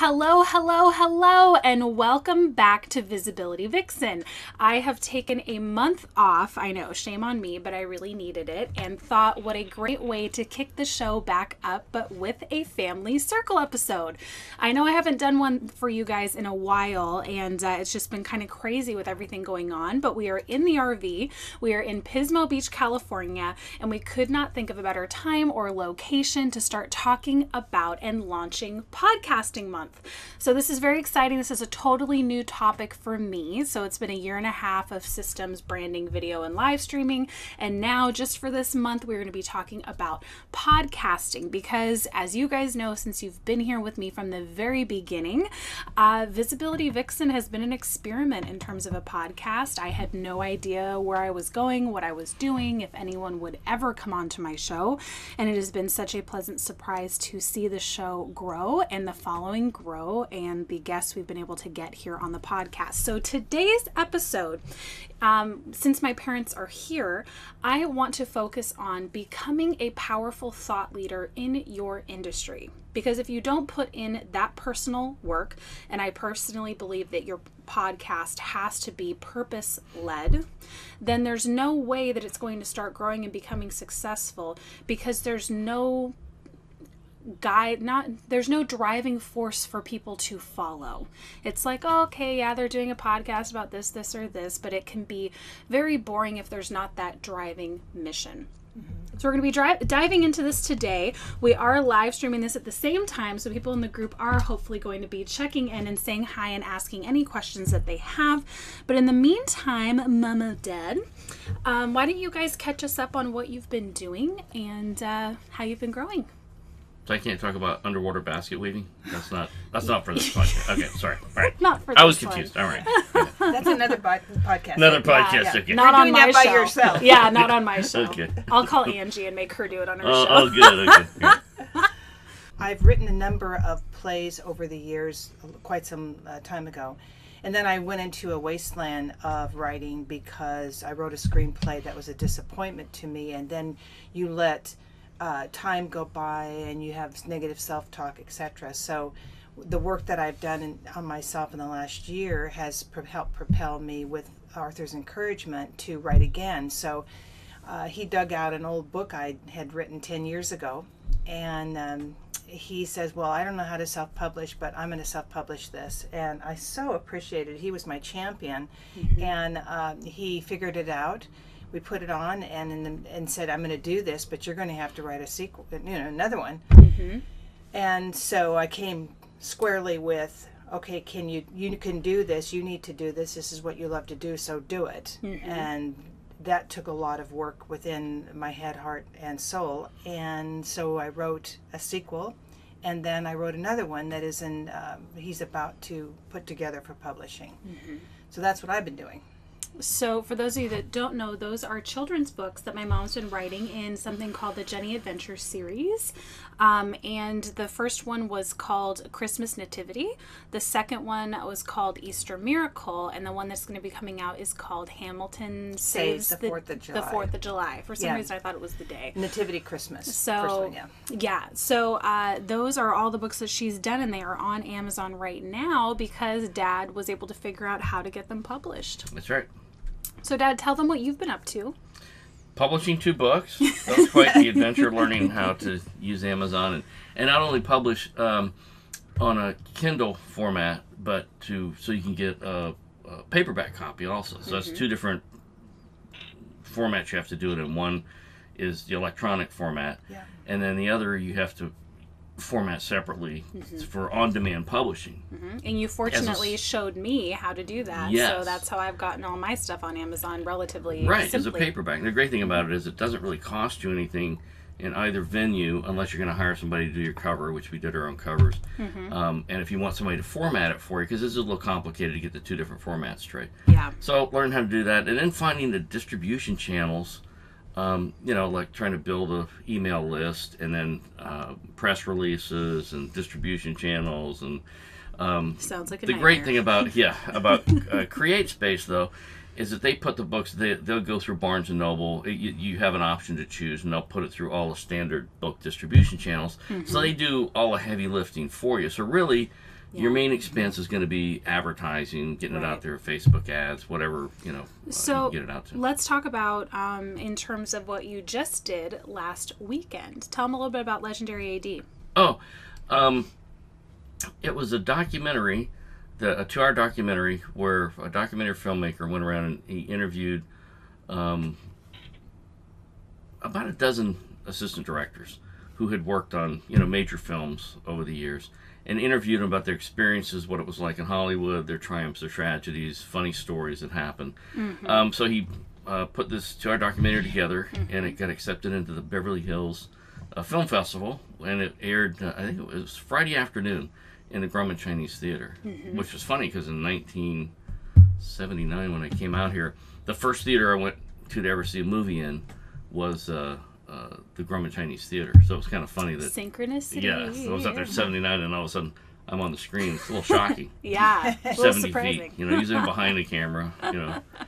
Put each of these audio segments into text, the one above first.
Hello, hello, hello, and welcome back to Visibility Vixen. I have taken a month off. I know, shame on me, but I really needed it and thought what a great way to kick the show back up, but with a family circle episode. I know I haven't done one for you guys in a while, and it's just been kind of crazy with everything going on, but we are in the RV. We are in Pismo Beach, California, and we could not think of a better time or location to start talking about and launching Podcasting Month. So this is very exciting. This is a totally new topic for me. So it's been a year and a half of systems, branding, video, and live streaming. And now just for this month, we're going to be talking about podcasting because as you guys know, since you've been here with me from the very beginning, Visibility Vixen has been an experiment in terms of a podcast. I had no idea where I was going, what I was doing, if anyone would ever come onto my show. And it has been such a pleasant surprise to see the show grow and the following grow and the guests we've been able to get here on the podcast. So today's episode, since my parents are here, I want to focus on becoming a powerful thought leader in your industry. Because if you don't put in that personal work, and I personally believe that your podcast has to be purpose-led, then there's no way that it's going to start growing and becoming successful because there's no there's no driving force for people to follow. It's like, oh, okay, yeah, they're doing a podcast about this, or this, but it can be very boring if there's not that driving mission. So we're going to be diving into this today. We are live streaming this at the same time, so people in the group are hopefully going to be checking in and saying hi and asking any questions that they have. But in the meantime, Mama, Dad, why don't you guys catch us up on what you've been doing and how you've been growing? So I can't talk about underwater basket weaving? That's not for this podcast. Okay, sorry. All right. Not for this I was one. confused. All right. That's another podcast. Another podcast. Yeah. Okay. Not You're on doing my that show. by yourself. Yeah, not on my show. Okay. I'll call Angie and make her do it on her show. Oh, good. Okay. Yeah. I've written a number of plays over the years, quite some time ago. And then I went into a wasteland of writing because I wrote a screenplay that was a disappointment to me. And then you let time go by and you have negative self-talk, etc. So the work that I've done on myself in the last year has helped propel me with Arthur's encouragement to write again. So he dug out an old book I had written 10 years ago, and he says, well, I don't know how to self-publish, but I'm going to self-publish this. And I so appreciated it. He was my champion, and he figured it out. We put it on and said, I'm going to do this, but you're going to have to write a sequel, another one. And so I came squarely with, okay, you can do this, you need to do this, this is what you love to do, so do it. And that took a lot of work within my head, heart, and soul. And so I wrote a sequel, and then I wrote another one that is he's about to put together for publishing. So that's what I've been doing. So for those of you that don't know, those are children's books that my mom's been writing in something called the Jenny Adventure series. And the first one was called Christmas Nativity. The second one was called Easter Miracle. And the one that's going to be coming out is called Hamilton Saves the 4th of July. The 4th of July. For some reason, I thought it was the day. Nativity Christmas. So, first one, yeah. So those are all the books that she's done, and they are on Amazon right now because Dad was able to figure out how to get them published. That's right. So, Dad, tell them what you've been up to. Publishing 2 books. That's quite the adventure, learning how to use Amazon and not only publish on a Kindle format, but so you can get a paperback copy also. So that's 2 different formats you have to do it in. One is the electronic format, and then the other you have to format separately for on-demand publishing. And you fortunately showed me how to do that. Yes. So that's how I've gotten all my stuff on Amazon relatively right, simply. as a paperback. The great thing about it is it doesn't really cost you anything in either venue unless you're going to hire somebody to do your cover, which we did our own covers. And if you want somebody to format it for you, because this is a little complicated to get the 2 different formats straight. Yeah. So learn how to do that. And then finding the distribution channels, like trying to build a email list and then press releases and distribution channels. And sounds like a the nightmare. great thing about Create Space, though, is that they put the books, they'll go through Barnes & Noble. You have an option to choose, and they'll put it through all the standard book distribution channels. Mm-hmm. So they do all the heavy lifting for you. So really, Your main expense is going to be advertising, getting it out there, Facebook ads, whatever, So you get it out to. let's talk about, in terms of what you just did last weekend. Tell them a little bit about Legendary AD. Oh, it was a documentary, a 2-hour documentary where a documentary filmmaker went around and he interviewed about a dozen assistant directors who had worked on major films over the years, and interviewed them about their experiences, what it was like in Hollywood, their triumphs, their tragedies, funny stories that happened. So he put this 2-hour documentary together, and it got accepted into the Beverly Hills Film Festival, and it aired, I think it was Friday afternoon, in the Grumman Chinese Theater, which was funny because in 1979 when I came out here, the first theater I went to ever see a movie in was the Grumman Chinese Theater. So it was kind of funny that Synchronicity. Yeah, I was out there in 79 and all of a sudden I'm on the screen. It's a little shocking. Yeah, a little 70 surprising. feet. Usually I'm behind the camera,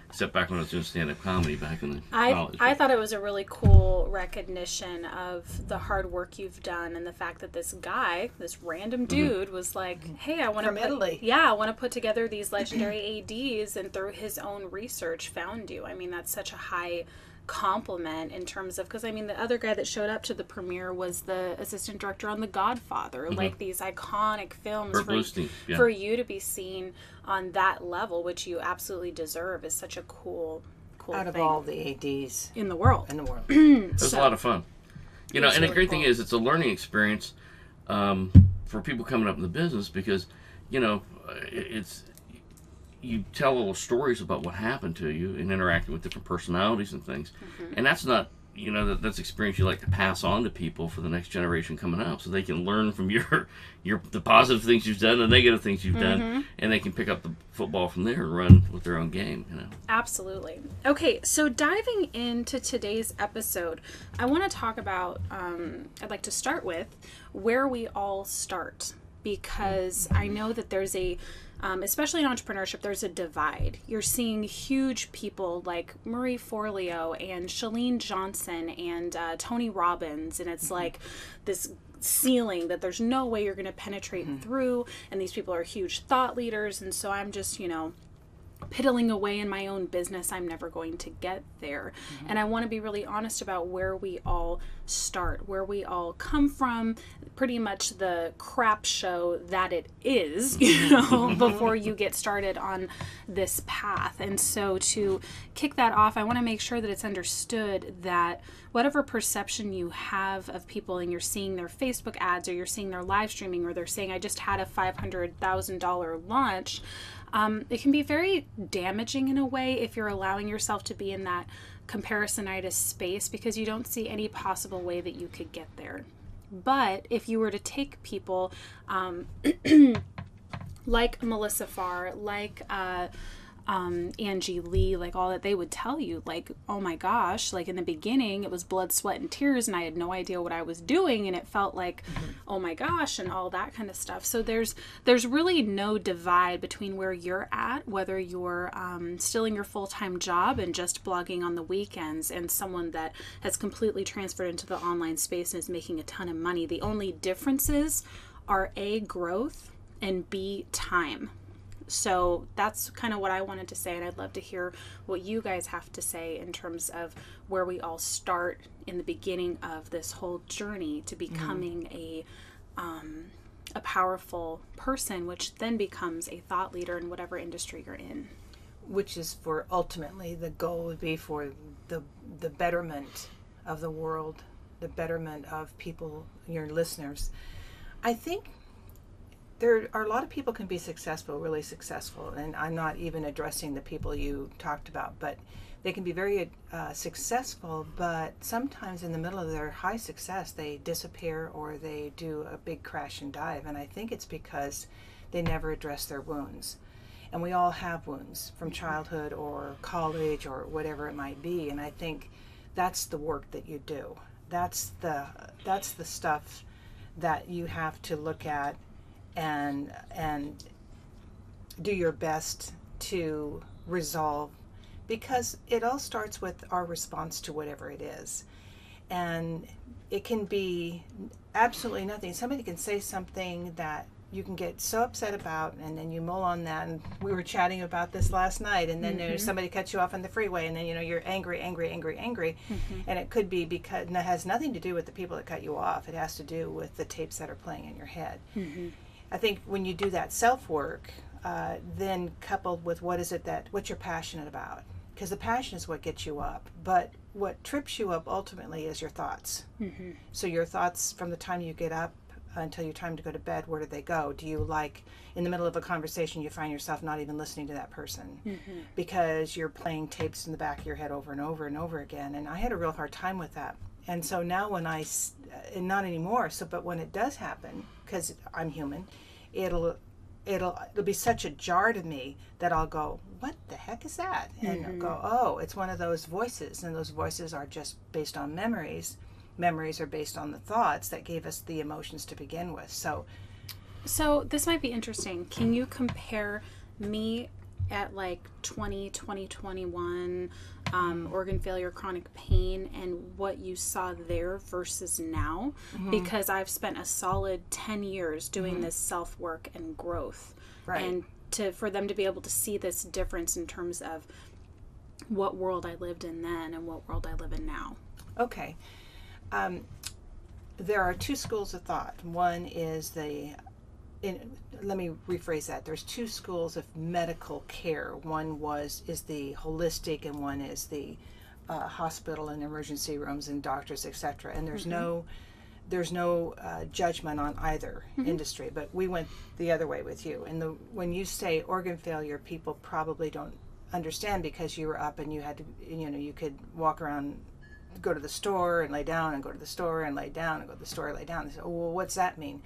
except back when I was doing stand-up comedy back in the college. I thought it was a really cool recognition of the hard work you've done and the fact that this guy, this random dude, was like, hey, I want to I want to put together these legendary ADs, and through his own research found you. I mean, that's such a high compliment in terms of, because I mean, the other guy that showed up to the premiere was the assistant director on The Godfather, like these iconic films for you to be seen on that level, which you absolutely deserve, is such a cool out of thing. all the ADs in the world. It was a lot of fun. And really the great thing is it's a learning experience for people coming up in the business, because it's you tell little stories about what happened to you and interacting with different personalities and things. And that's not, that's experience you like to pass on to people for the next generation coming up, so they can learn from the positive things you've done, the negative things you've done, and they can pick up the football from there and run with their own game. Absolutely. Okay, so diving into today's episode, I want to talk about, I'd like to start with where we all start, because I know that there's especially in entrepreneurship, there's a divide. You're seeing huge people like Marie Forleo and Chalene Johnson and Tony Robbins, and it's like this ceiling that there's no way you're going to penetrate through, and these people are huge thought leaders, and so I'm just, piddling away in my own business. I'm never going to get there. And I want to be really honest about where we all start, where we all come from, pretty much the crap show that it is, before you get started on this path. And so to kick that off, I want to make sure that it's understood that whatever perception you have of people, and you're seeing their Facebook ads, or you're seeing their live streaming, or they're saying, I just had a $500,000 launch, it can be very damaging in a way if you're allowing yourself to be in that comparisonitis space, because you don't see any possible way that you could get there. But if you were to take people like Melissa Farr, like Angie Lee, like all that, they would tell you, like, oh my gosh, like in the beginning it was blood, sweat, and tears, and I had no idea what I was doing, and it felt like, oh my gosh, and all that kind of stuff. So there's really no divide between where you're at, whether you're still in your full-time job and just blogging on the weekends, and someone that has completely transferred into the online space and is making a ton of money. The only differences are A, growth, and B, time. So that's kind of what I wanted to say, and I'd love to hear what you guys have to say in terms of where we all start in the beginning of this whole journey to becoming a powerful person, which then becomes a thought leader in whatever industry you're in. Which is for, ultimately, the goal would be for the betterment of the world, the betterment of people, your listeners. I think there are a lot of people can be successful, really successful, and I'm not even addressing the people you talked about, but they can be very successful, but sometimes in the middle of their high success, they disappear or they do a big crash and dive, and I think it's because they never address their wounds. And we all have wounds from childhood or college or whatever it might be, and I think that's the work that you do. That's the stuff that you have to look at and do your best to resolve, because it all starts with our response to whatever it is. And it can be absolutely nothing. Somebody can say something that you can get so upset about, and then you mull on that. And we were chatting about this last night, and then there's somebody cuts you off on the freeway, and then you're angry, and it could be because, and it has nothing to do with the people that cut you off. It has to do with the tapes that are playing in your head. I think when you do that self work, then coupled with what you're passionate about, because the passion is what gets you up, but what trips you up ultimately is your thoughts. So your thoughts from the time you get up until your time to go to bed, where do they go? Do you, like, in the middle of a conversation, you find yourself not even listening to that person because you're playing tapes in the back of your head over and over and over again? And I had a real hard time with that. And so now when and not anymore, but when it does happen, because I'm human, it'll be such a jar to me that I'll go, what the heck is that? And I'll go, oh, it's one of those voices, and those voices are just based on memories. Memories are based on the thoughts that gave us the emotions to begin with. So this might be interesting. Can you compare me at like 2021 organ failure, chronic pain, and what you saw there versus now? Because I've spent a solid 10 years doing this self-work and growth. Right. And for them to be able to see this difference in terms of what world I lived in then and what world I live in now. Okay. There are two schools of thought. One is let me rephrase that. There's two schools of medical care. One is the holistic, and one is the hospital and emergency rooms and doctors, etc. And there's no judgment on either industry. But we went the other way with you. And when you say organ failure, people probably don't understand, because you were up and you had to, you could walk around, go to the store and lay down, and go to the store and lay down, and go to the store and lay down. They say, oh, well, what's that mean?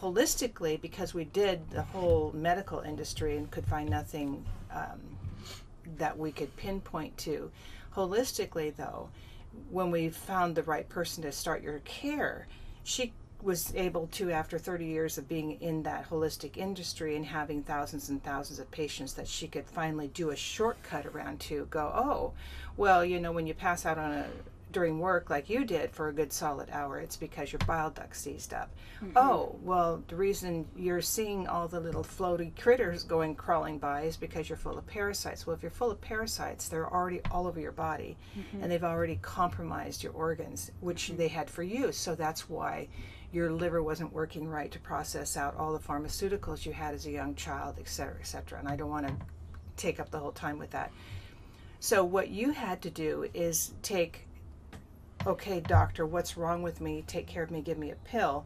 Holistically, because we did the whole medical industry and could find nothing that we could pinpoint to. Holistically, though, when we found the right person to start your care, she was able to, after 30 years of being in that holistic industry and having thousands and thousands of patients, that she could finally do a shortcut around to go, oh, well, when you pass out during work like you did for a good solid hour, it's because your bile duct seized up. Oh, well, the reason you're seeing all the little floaty critters crawling by is because you're full of parasites. Well, if you're full of parasites, they're already all over your body, and they've already compromised your organs, which they had for you. So that's why your liver wasn't working right to process out all the pharmaceuticals you had as a young child, et cetera, et cetera. And I don't want to take up the whole time with that. So what you had to do is okay, doctor, what's wrong with me? Take care of me, give me a pill,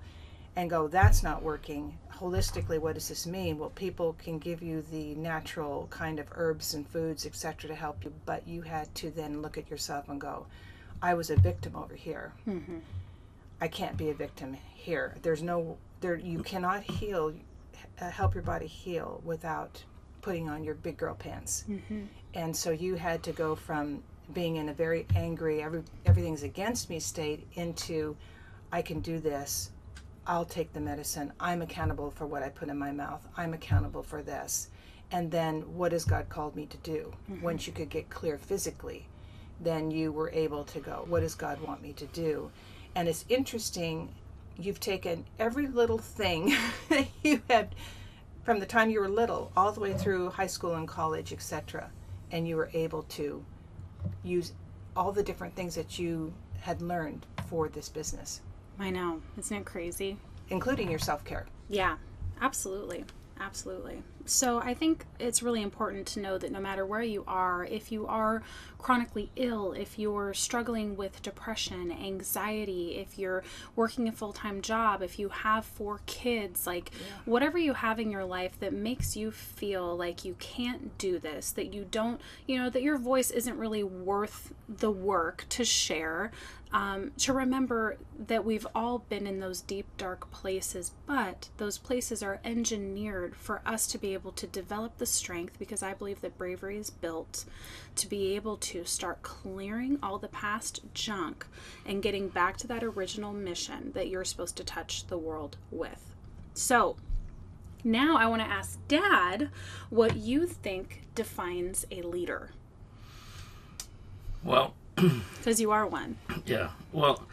and go, that's not working. Holistically, what does this mean? Well, people can give you the natural kind of herbs and foods, etc., to help you, but you had to then look at yourself and go, I was a victim over here. I can't be a victim here. You cannot help your body heal without putting on your big girl pants. And so you had to go from being in a very angry, everything's against me state into, I can do this, I'll take the medicine, I'm accountable for what I put in my mouth, I'm accountable for this. And then what has God called me to do? Once you could get clear physically, then you were able to go, what does God want me to do? And it's interesting, you've taken every little thing that you had from the time you were little all the way through high school and college, etc., and you were able to use all the different things that you had learned for this business. I know. Isn't it crazy? Including your self-care. Yeah, absolutely. Absolutely. So I think it's really important to know that no matter where you are, if you are chronically ill, if you're struggling with depression, anxiety, if you're working a full-time job, if you have 4 kids, whatever you have in your life that makes you feel like you can't do this, that you don't, that your voice isn't really worth the work to share, to remember that we've all been in those deep, dark places, but those places are engineered for us to be able to develop the strength, because I believe that bravery is built to be able to start clearing all the past junk and getting back to that original mission that you're supposed to touch the world with. So now I want to ask Dad what you think defines a leader. Well, because you are one. Yeah. Well,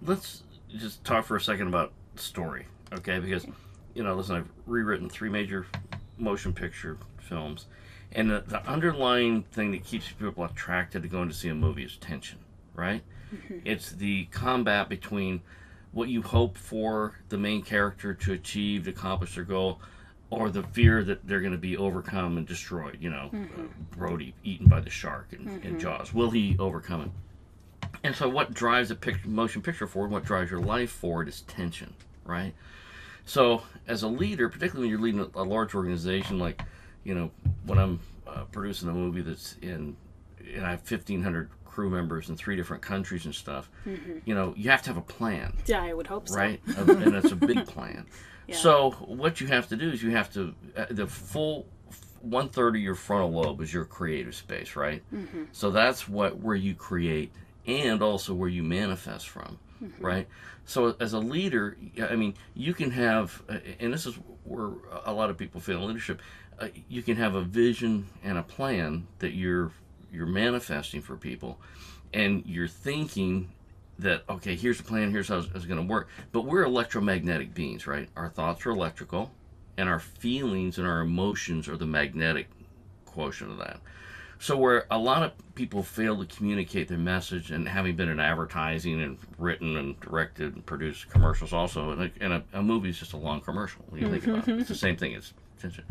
let's just talk for a second about story, okay? Because listen, I've rewritten 3 major motion picture films, and the underlying thing that keeps people attracted to going to see a movie is tension, right? It's the combat between what you hope for the main character to achieve, to accomplish their goal, or the fear that they're going to be overcome and destroyed. Brody eaten by the shark in Jaws. Will he overcome it? And so what drives a motion picture forward, what drives your life forward is tension, right? So as a leader, particularly when you're leading a large organization, like, when I'm producing a movie that's and I have 1,500 crew members in 3 different countries and stuff, you have to have a plan. Yeah, I would hope so. Right? And it's a big plan. Yeah. So what you have to do is you have to, the full 1/3 of your frontal lobe is your creative space, right? So that's where you create and also where you manifest from, right? So as a leader, I mean, you can have, and this is where a lot of people fail in leadership, you can have a vision and a plan that you're manifesting for people, and you're thinking that, okay, here's the plan, here's how it's going to work. But we're electromagnetic beings, right? Our thoughts are electrical, and our feelings and our emotions are the magnetic quotient of that. So where a lot of people fail to communicate their message, and having been in advertising and written and directed and produced commercials also, and a movie is just a long commercial when you think about it. It's the same thing. It's attention.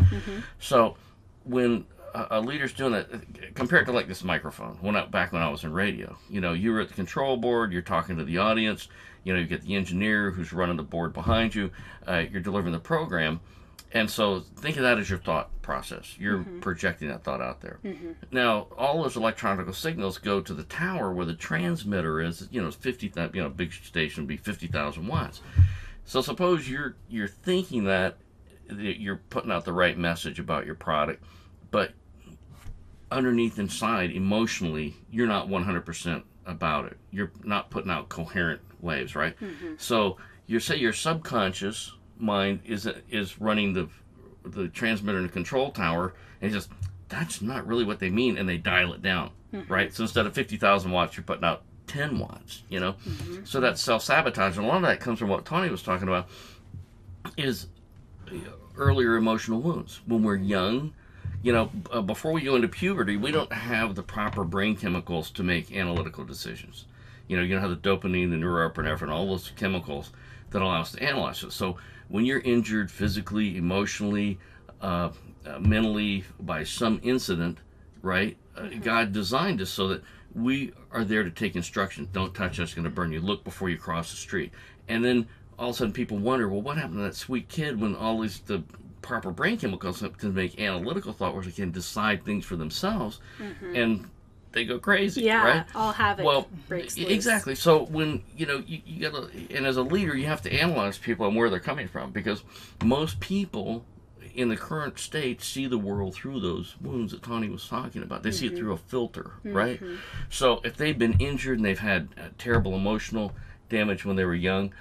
So when a leader's doing that, compared to like this microphone, back when I was in radio, you were at the control board, you're talking to the audience, you get the engineer who's running the board behind you, you're delivering the program. And so think of that as your thought process. You're projecting that thought out there. Now, all those electronic signals go to the tower where the transmitter is. 50. Big station would be 50,000 watts. So suppose you're thinking that you're putting out the right message about your product, but underneath inside, emotionally, you're not 100% about it. You're not putting out coherent waves, right? So your subconscious mind is running the transmitter in the control tower, and just, that's not really what they mean, and they dial it down, right? So instead of 50,000 watts, you're putting out 10 watts, So that's self-sabotage, and a lot of that comes from what Tony was talking about, is earlier emotional wounds. When we're young, before we go into puberty, we don't have the proper brain chemicals to make analytical decisions. You don't have the dopamine, the norepinephrine, all those chemicals that allow us to analyze it. So when you're injured physically, emotionally, mentally by some incident, right? God designed us so that we are there to take instruction. Don't touch us, it's going to burn you. Look before you cross the street. And then all of a sudden people wonder, well, what happened to that sweet kid when all the proper brain chemicals to make analytital thought where they can decide things for themselves, and they go crazy, right? All havoc breaks loose. Exactly. So when you gotta, and as a leader, you have to analyze people and where they're coming from, because most people in the current state see the world through those wounds that Tony was talking about. They see it through a filter, right? So if they've been injured and they've had terrible emotional damage when they were young,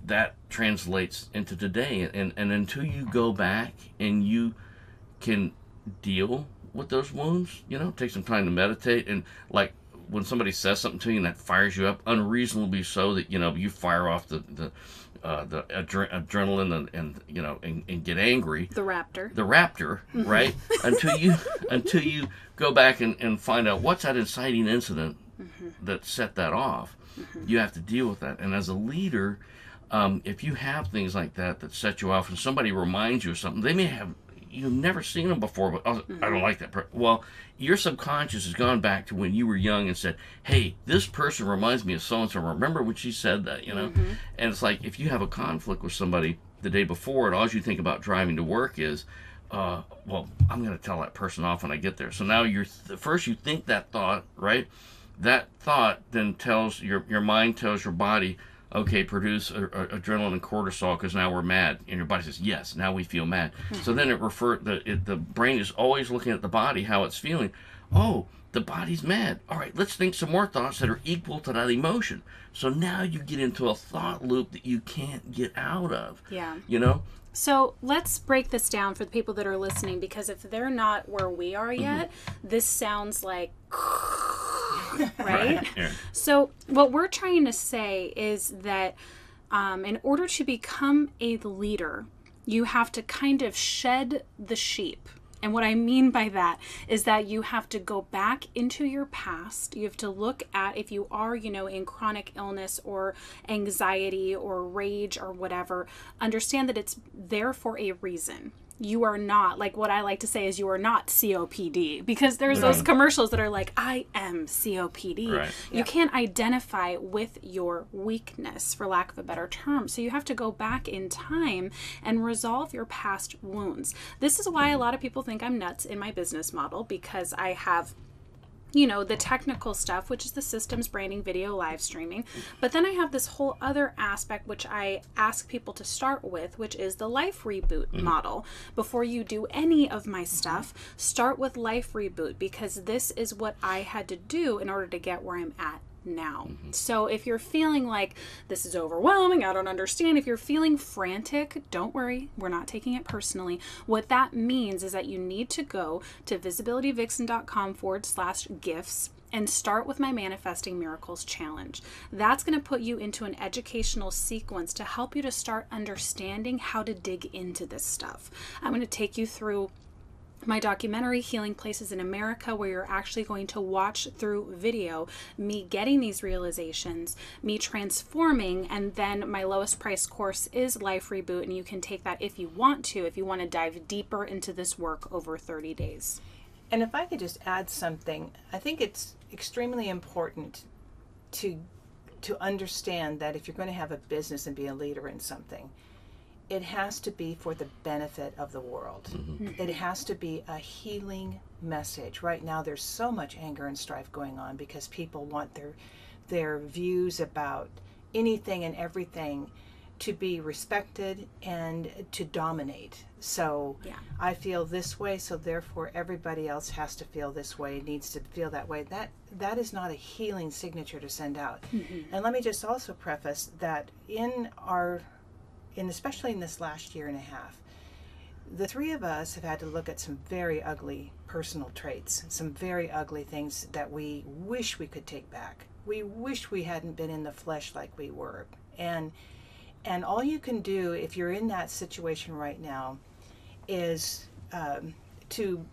that translates into today. And until you go back and you can deal with those wounds, take some time to meditate, and like when somebody says something to you and that fires you up unreasonably so that you fire off the adrenaline and get angry, the raptor right? until you go back and find out what's that inciting incident that set that off. You have to deal with that. And as a leader, if you have things like that set you off, and somebody reminds you of something, they may have, you've never seen them before, but I don't like that. Well, your subconscious has gone back to when you were young and said, hey, this person reminds me of so-and-so. Remember when she said that, And it's like, if you have a conflict with somebody the day before, and all you think about driving to work is, well, I'm going to tell that person off when I get there. So now first you think that thought, right? That thought then tells your mind tells your body, okay, produce adrenaline and cortisol because now we're mad, and your body says yes, now we feel mad. So then the brain is always looking at the body, how it's feeling. Oh, the body's mad. All right, let's think some more thoughts that are equal to that emotion. So now you get into a thought loop that you can't get out of. Yeah. So let's break this down for the people that are listening, because if they're not where we are yet, this sounds like right? Yeah. So what we're trying to say is that in order to become a leader, you have to kind of shed the sheep. And what I mean by that is that you have to go back into your past. You have to look at if you are, in chronic illness or anxiety or rage or whatever, understand that it's there for a reason. You are not, like what I like to say is you are not COPD, because there's those commercials that are like, I am COPD. Right. You can't identify with your weakness, for lack of a better term. So you have to go back in time and resolve your past wounds. This is why a lot of people think I'm nuts in my business model, because I have the technical stuff, which is the systems, branding, video, live streaming. But then I have this whole other aspect, which I ask people to start with, which is the life reboot model. Before you do any of my stuff, start with life reboot, because this is what I had to do in order to get where I'm at now. So if you're feeling like this is overwhelming, I don't understand, if you're feeling frantic, don't worry, we're not taking it personally. What that means is that you need to go to visibilityvixen.com/gifts and start with my Manifesting Miracles Challenge. That's going to put you into an educational sequence to help you to start understanding how to dig into this stuff. I'm going to take you through my documentary, Healing Places in America, where you're actually going to watch through video me getting these realizations, me transforming, and then my lowest price course is Life Reboot, and you can take that if you want to dive deeper into this work over 30 days. And if I could just add something, I think it's extremely important to understand that if you're going to have a business and be a leader in something, it has to be for the benefit of the world. It has to be a healing message. Right now there's so much anger and strife going on because people want their views about anything and everything to be respected and to dominate. So I feel this way, so therefore everybody else has to feel this way, needs to feel that way. That is not a healing signature to send out. And let me just also preface that especially in this last year and a half, the three of us have had to look at some very ugly personal traits, some very ugly things that we wish we could take back. We wish we hadn't been in the flesh like we were. And all you can do if you're in that situation right now is to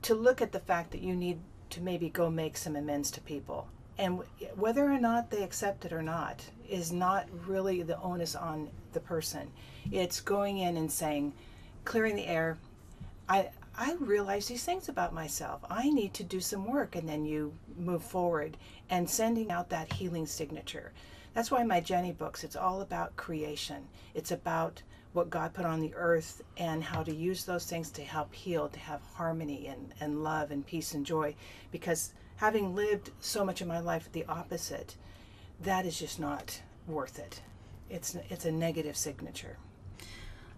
look at the fact that you need to maybe go make some amends to people. And whether or not they accept it or not is not really the onus on the person. It's going in and saying, clearing the air, I realize these things about myself. I need to do some work. And then you move forward and sending out that healing signature. That's why my Jenny books, it's all about creation. It's about what God put on the earth and how to use those things to help heal, to have harmony and love and peace and joy. Because having lived so much of my life the opposite, that is just not worth it. It's a negative signature.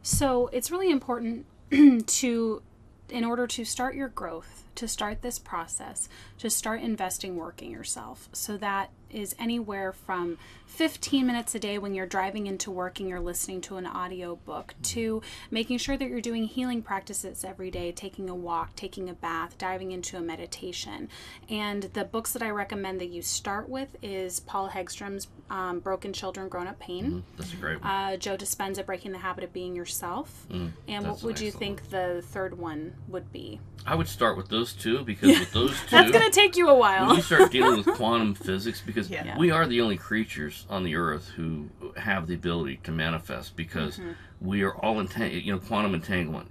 So it's really important in order to start your growth, to start this process, to start investing work in yourself. So that is anywhere from 15 minutes a day when you're driving into work and you're listening to an audio book, to making sure that you're doing healing practices every day, taking a walk, taking a bath, diving into a meditation. And the books that I recommend that you start with is Paul Hegstrom's Broken Children, Grown Up Pain. That's a great one. Joe Dispenza, Breaking the Habit of Being Yourself. And what would you think the third one would be? I would start with those two, because with those two... That's going to take you a while. When you start dealing with quantum physics, because we are the only creatures on the earth who have the ability to manifest, because we are all quantum entanglement.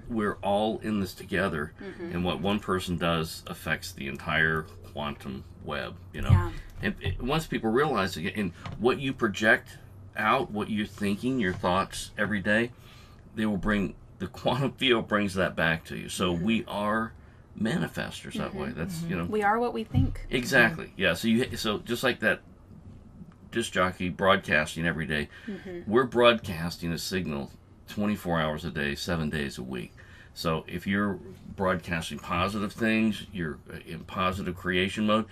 We're all in this together, and what one person does affects the entire quantum web, And once people realize it, and what you project out, what you're thinking, your thoughts every day, they will bring... The quantum field brings that back to you. So we are manifestors that way. That's we are what we think. Exactly. Yeah. So just like that disc jockey broadcasting every day, we're broadcasting a signal 24 hours a day, 7 days a week. So if you're broadcasting positive things, you're in positive creation mode,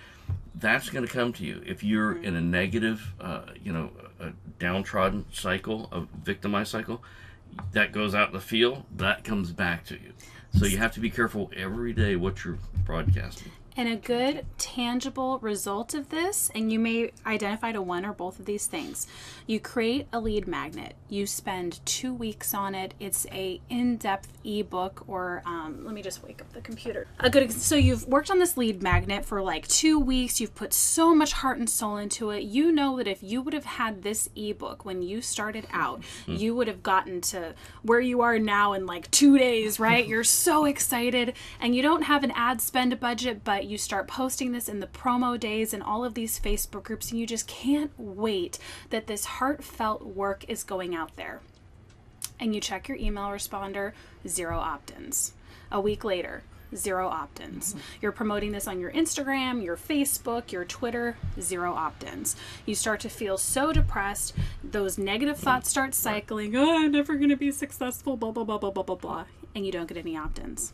that's going to come to you. If you're in a negative, a downtrodden cycle, a victimized cycle, that goes out in the field, that comes back to you. So you have to be careful every day what you're broadcasting. And a good tangible result of this, and you may identify to one or both of these things, you create a lead magnet. You spend 2 weeks on it. It's a in-depth ebook, or let me just wake up the computer. So you've worked on this lead magnet for like 2 weeks. You've put so much heart and soul into it. You know that if you would have had this ebook when you started out, you would have gotten to where you are now in like 2 days, right? You're so excited, and you don't have an ad spend budget, but you start posting this in the promo days and all of these Facebook groups, and you just can't wait that this heartfelt work is going out there. And you check your email responder, 0 opt-ins. A week later, 0 opt-ins. You're promoting this on your Instagram, your Facebook, your Twitter, 0 opt-ins. You start to feel so depressed. Those negative thoughts start cycling. Oh, I'm never going to be successful, blah, blah, blah, blah, blah, blah, blah. And you don't get any opt-ins.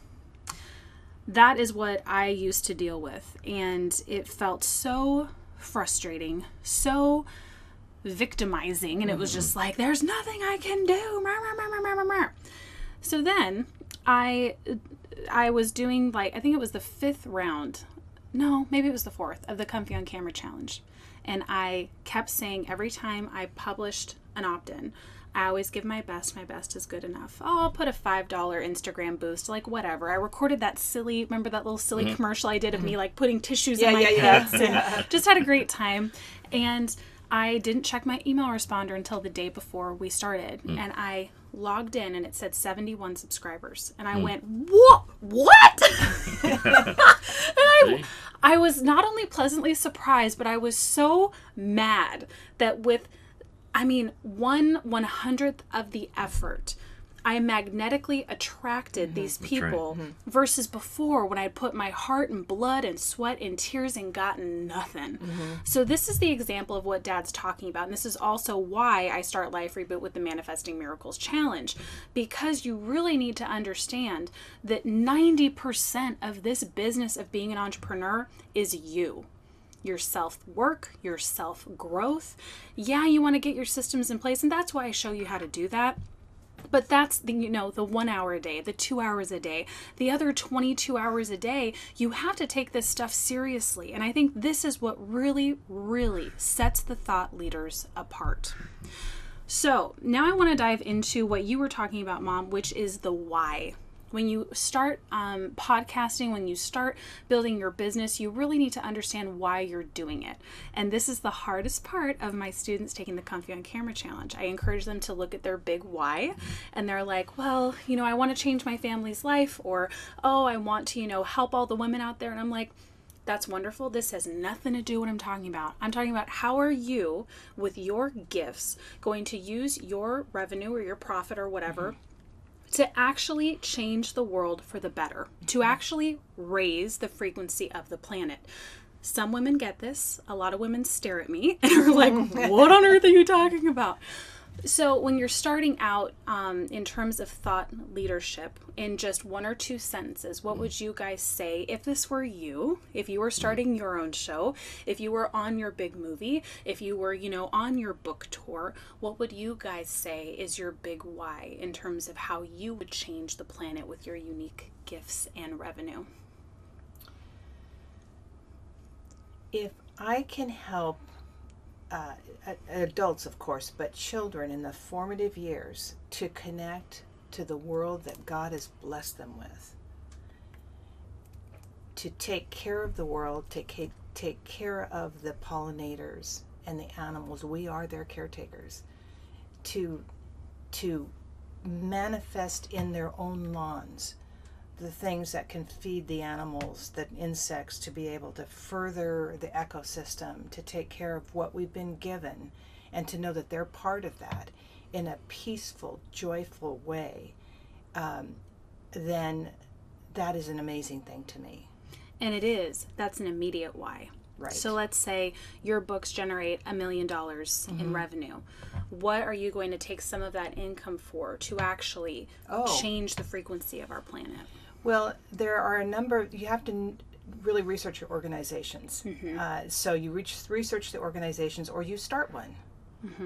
That is what I used to deal with. And it felt so frustrating, so victimizing. And it was just like, there's nothing I can do. So then I was doing, like, I think it was the 5th round. No, maybe it was the 4th of the Comfy on Camera Challenge. And I kept saying every time I published an opt-in, I always give my best. My best is good enough. Oh, I'll put a $5 Instagram boost, like whatever. I recorded that silly, remember that little silly commercial I did of me like putting tissues in my pits and just had a great time. And I didn't check my email responder until the day before we started. And I logged in and it said 71 subscribers. And I went, what? And I was not only pleasantly surprised, but I was so mad that with 1/100th of the effort, I magnetically attracted these people versus before when I put my heart and blood and sweat and tears and gotten nothing. So this is the example of what Dad's talking about. And this is also why I start Life Reboot with the Manifesting Miracles Challenge, because you really need to understand that 90% of this business of being an entrepreneur is you. Your self-work, your self-growth. Yeah, you want to get your systems in place, and that's why I show you how to do that. But that's the 1 hour a day, the 2 hours a day, the other 22 hours a day. You have to take this stuff seriously. And I think this is what really, really sets the thought leaders apart. So now I want to dive into what you were talking about, Mom, which is the why. When you start podcasting, when you start building your business, you really need to understand why you're doing it. And this is the hardest part of my students taking the Comfy on Camera Challenge. I encourage them to look at their big why. And they're like, well, I want to change my family's life, or, oh, I want to, help all the women out there. And I'm like, that's wonderful. This has nothing to do with what I'm talking about. I'm talking about how are you, with your gifts, going to use your revenue or your profit or whatever to actually change the world for the better, to actually raise the frequency of the planet. Some women get this. A lot of women stare at me and are like, what on earth are you talking about? So when you're starting out in terms of thought leadership, in just 1 or 2 sentences, what would you guys say if this were you, if you were starting your own show, if you were on your big movie, if you were, on your book tour, what would you guys say is your big why in terms of how you would change the planet with your unique gifts and revenue? If I can help adults, of course, but children in the formative years to connect to the world that God has blessed them with, to take care of the world, take care of the pollinators and the animals. We are their caretakers. To manifest in their own lawns the things that can feed the animals, the insects, to be able to further the ecosystem, to take care of what we've been given, and to know that they're part of that in a peaceful, joyful way, then that is an amazing thing to me. And it is. That's an immediate why. Right. So let's say your books generate $1 million in revenue. What are you going to take some of that income for to actually change the frequency of our planet? Well, there are a number, you have to really research your organizations. So you research the organizations, or you start one,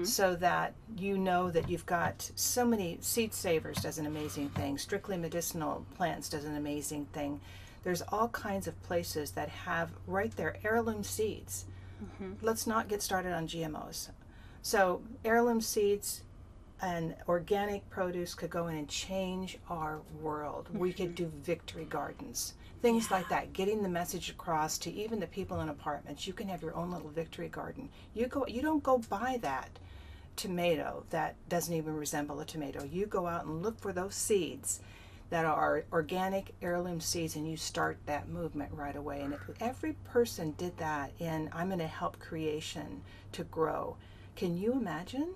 so that you know that you've got so many. Seed Savers does an amazing thing. Strictly Medicinal Plants does an amazing thing. There's all kinds of places that have right there heirloom seeds. Let's not get started on GMOs. So heirloom seeds and organic produce could go in and change our world. We could do victory gardens, things like that, getting the message across to even the people in apartments. You can have your own little victory garden. You don't go buy that tomato that doesn't even resemble a tomato. You go out and look for those seeds that are organic heirloom seeds, and you start that movement right away. And if every person did that in I'm going to help creation to grow, can you imagine?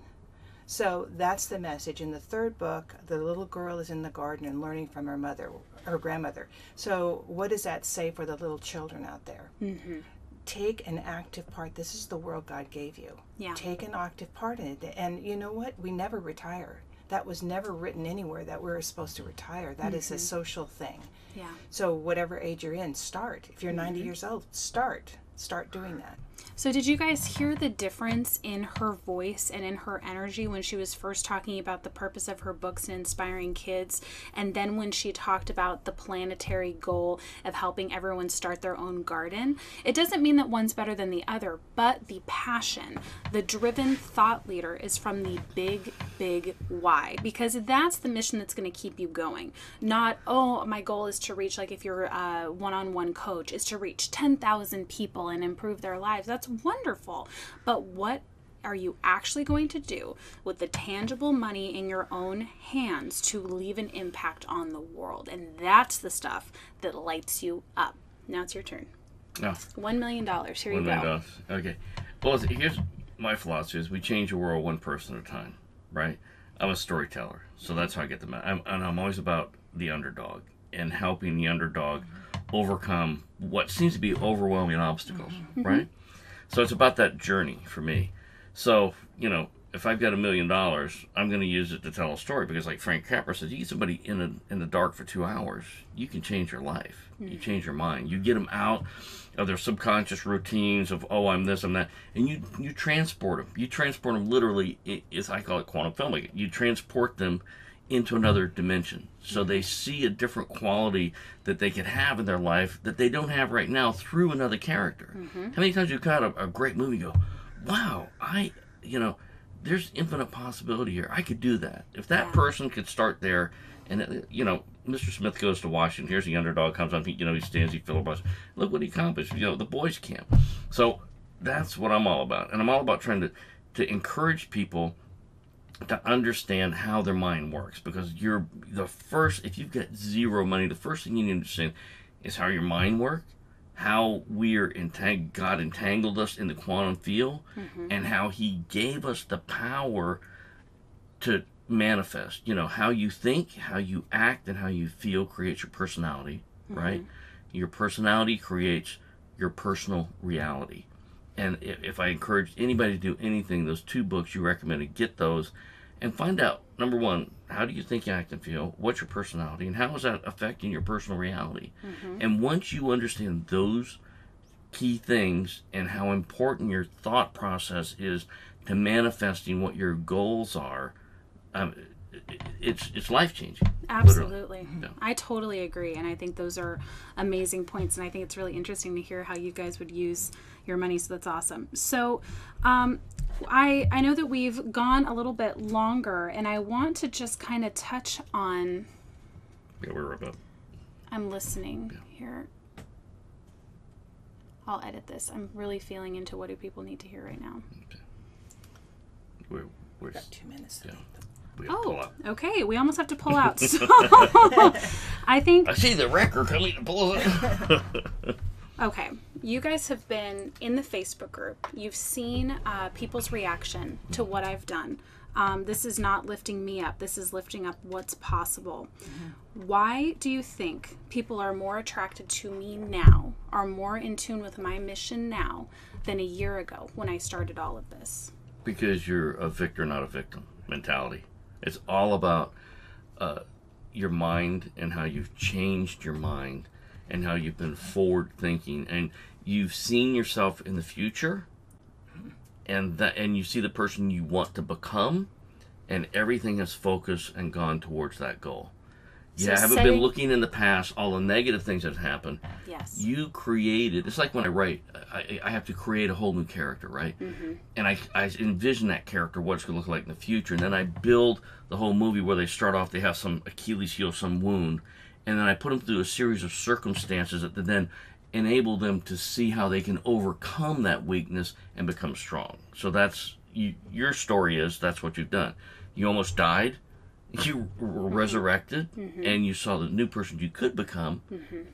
So that's the message. In the third book, the little girl is in the garden and learning from her grandmother. So what does that say for the little children out there? Take an active part. This is the world God gave you. Take an active part in it. And you know what? We never retire. That was never written anywhere that we're supposed to retire. That is a social thing. So whatever age you're in, start. If you're 90 years old, start doing that. So did you guys hear the difference in her voice and in her energy when she was first talking about the purpose of her books and inspiring kids, and then when she talked about the planetary goal of helping everyone start their own garden? It doesn't mean that one's better than the other, but the passion, the driven thought leader is from the big, big why, because that's the mission that's going to keep you going. Not, oh, my goal is to reach, like if you're a one-on-one coach, is to reach 10,000 people and improve their lives. That's wonderful. But what are you actually going to do with the tangible money in your own hands to leave an impact on the world? And that's the stuff that lights you up. Now it's your turn. $1 million. Here you go. $1 million. Okay. Well, here's my philosophy: is we change the world one person at a time, right? I'm a storyteller, so that's how I get them. I'm always about the underdog and helping the underdog overcome what seems to be overwhelming obstacles, right? So it's about that journey for me. So, if I've got $1 million, I'm going to use it to tell a story, because like Frank Capra says, you get somebody in the dark for 2 hours, you can change your life. You change your mind. You get them out of their subconscious routines of, oh, I'm this, I'm that, and you transport them. You transport them literally, I call it quantum filming. You transport them into another dimension, so they see a different quality that they can have in their life that they don't have right now through another character. How many times you've got a great movie, go, wow, there's infinite possibility here. I could do that. If that person could start there, and Mr. Smith goes to Washington. He underdog comes on. He stands. He filibusters. Look what he accomplished. The boys' camp. So that's what I'm all about, and I'm all about trying to encourage people to understand how their mind works, because if you've got zero money, the first thing you need to understand is how your mind works, how God entangled us in the quantum field, and how he gave us the power to manifest. How you think, how you act, and how you feel creates your personality, right? Your personality creates your personal reality. And if I encourage anybody to do anything, those 2 books you recommended, get those and find out, number one, how do you think, act, and feel? What's your personality? And how is that affecting your personal reality? And once you understand those key things and how important your thought process is to manifesting what your goals are, it's life-changing. Absolutely. Yeah. I totally agree, and I think those are amazing points, and I think it's really interesting to hear how you guys would use your money, so that's awesome. So I know that we've gone a little bit longer, and I want to just kind of touch on... Yeah, we're about... I'm listening here. I'll edit this. I'm really feeling into what do people need to hear right now. Okay. We've got 2 minutes. Yeah. Okay. We almost have to pull out. So I see the record coming to pull it. Okay. You guys have been in the Facebook group. You've seen people's reaction to what I've done. This is not lifting me up. This is lifting up what's possible. Why do you think people are more attracted to me now, are more in tune with my mission now than a year ago when I started all of this? Because you're a victor, not a victim mentality. It's all about your mind and how you've changed your mind and how you've been forward thinking, and you've seen yourself in the future, and you see the person you want to become, and everything has focused and gone towards that goal. So I haven't been looking in the past, all the negative things that have happened. Yes. You created, it's like when I write, I have to create a whole new character, right? Mm-hmm. And I envision that character, what it's going to look like in the future. And then I build the whole movie where they start off, they have some Achilles heel, some wound. And then I put them through a series of circumstances that then enable them to see how they can overcome that weakness and become strong. So that's, your story is, that's what you've done. You almost died. You were resurrected, and you saw the new person you could become,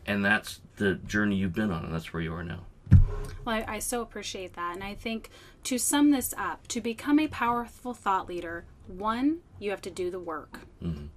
and that's the journey you've been on, and that's where you are now. Well, I so appreciate that. And I think to sum this up, to become a powerful thought leader, 1, you have to do the work.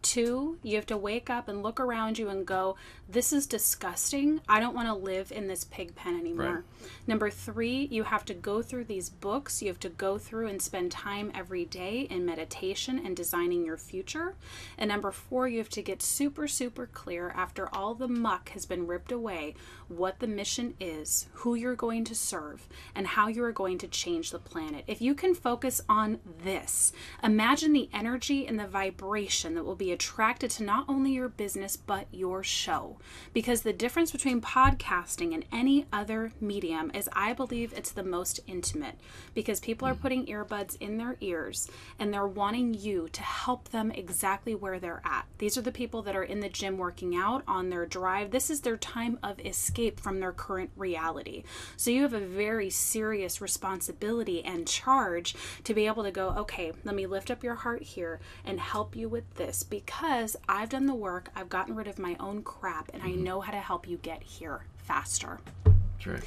2, you have to wake up and look around you and go, this is disgusting. I don't want to live in this pig pen anymore. Right. Number 3, you have to go through these books. You have to go through and spend time every day in meditation and designing your future. And number 4, you have to get super, super clear after all the muck has been ripped away, what the mission is, who you're going to serve, and how you are going to change the planet. If you can focus on this, imagine the energy and the vibration that will be attracted to not only your business, but your show. Because the difference between podcasting and any other medium is, I believe, it's the most intimate, because people are putting earbuds in their ears and they're wanting you to help them exactly where they're at. These are the people that are in the gym working out on their drive. This is their time of escape from their current reality. So you have a very serious responsibility and charge to be able to go, okay, let me lift up your heart here and help you with this, because I've done the work, I've gotten rid of my own crap, and I know how to help you get here faster. That's right.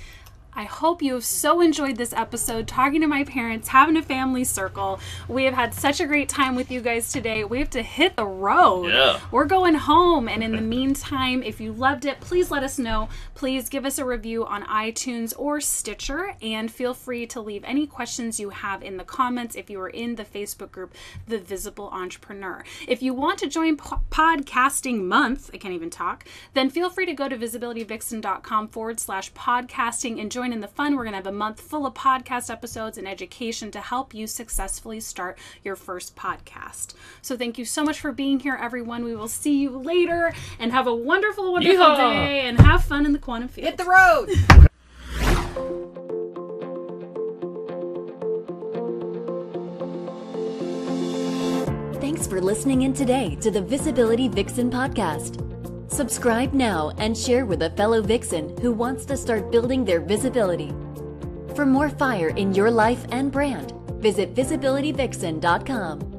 I hope you have so enjoyed this episode, talking to my parents, having a family circle. We have had such a great time with you guys today. We have to hit the road. Yeah. We're going home. And in the meantime, if you loved it, please let us know. Please give us a review on iTunes or Stitcher, and feel free to leave any questions you have in the comments if you are in the Facebook group, The Visible Entrepreneur. If you want to join Podcasting Month, I can't even talk, then feel free to go to visibilityvixen.com/podcasting and join in the fun. We're going to have a month full of podcast episodes and education to help you successfully start your first podcast. So thank you so much for being here, everyone. We will see you later, and have a wonderful, wonderful day, and have fun in the quantum field. Hit the road! Thanks for listening in today to the Visibility Vixen podcast. Subscribe now and share with a fellow Vixen who wants to start building their visibility. For more fire in your life and brand, visit visibilityvixen.com.